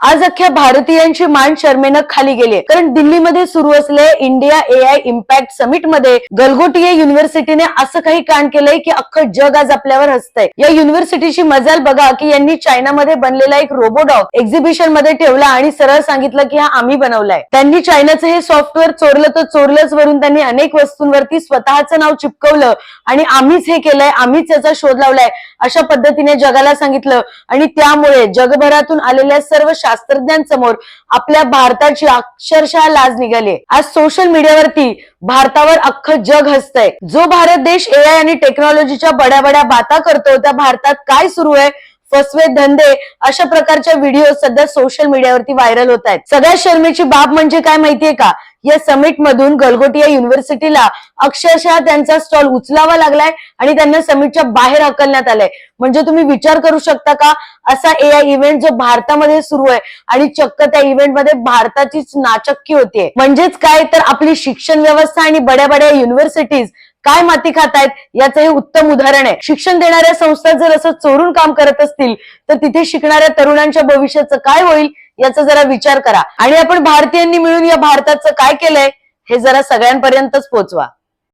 आज अख्ख्या भारतीयांची मान शर्मेनं खाली गेली, कारण दिल्लीमध्ये सुरू असलेल्या इंडिया AI इम्पॅक्ट समिट मध्ये गलगोटिया युनिव्हर्सिटीने असं काही कांड केलंय की अख्खं जग आज आपल्यावर हसतंय। या युनिव्हर्सिटीची मजाल बघा की यांनी चायनामध्ये बनलेला एक रोबोडॉग एक्झिबिशन मध्ये ठेवला आणि सरळ सांगितलं की हा आम्ही बनवलाय। त्यांनी चायनाचं हे सॉफ्टवेअर चोरलं तर चोरलंच, वरून त्यांनी अनेक वस्तूंवरती स्वतःचं नाव चिपकवलं आणि आम्हीच हे केलंय, आम्हीच याचा शोध लावलाय अशा पद्धतीने जगाला सांगितलं। आणि त्यामुळे जगभरातून आलेल्या सर्व शास्त्रज्ञांसमोर आपल्या भारताची अक्षरशः लाज निघाली। आज सोशल मीडियावरती भारतावर अख्खं जग हसतंय। जो भारत देश AI आणि टेक्नॉलॉजीच्या बड्या बड्या बाता करतो, त्या भारतात काय सुरू आहे, फसवे धंदे, अशा प्रकारच्या व्हिडिओ सध्या सोशल मीडियावरती व्हायरल होत आहेत। सगळ्यात शर्मेची बाब म्हणजे काय माहितीये का, या समिट मधून गलगोटिया युनिव्हर्सिटीला अक्षरशः त्यांचा स्टॉल उचलावा लागलाय आणि त्यांना समिटच्या बाहेर हकलण्यात आलंय। म्हणजे तुम्ही विचार करू शकता का, असा AI इव्हेंट जो भारतामध्ये सुरू आहे आणि चक्क त्या इव्हेंट मध्ये भारताचीच नाचक्की होतीये। म्हणजेच काय तर आपली शिक्षण व्यवस्था आणि बड्या बड्या युनिव्हर्सिटीज काय माती खातायत याचं हे उत्तम उदाहरण आहे। शिक्षण देणाऱ्या संस्था जर असं चोरून काम करत असतील तर तिथे शिकणाऱ्या तरुणांच्या भविष्याचं काय होईल याचा जरा विचार करा। आणि आपण भारतीयांनी मिळून या भारताचं काय केलंय हे जरा सगळ्यांपर्यंतच पोहोचवा।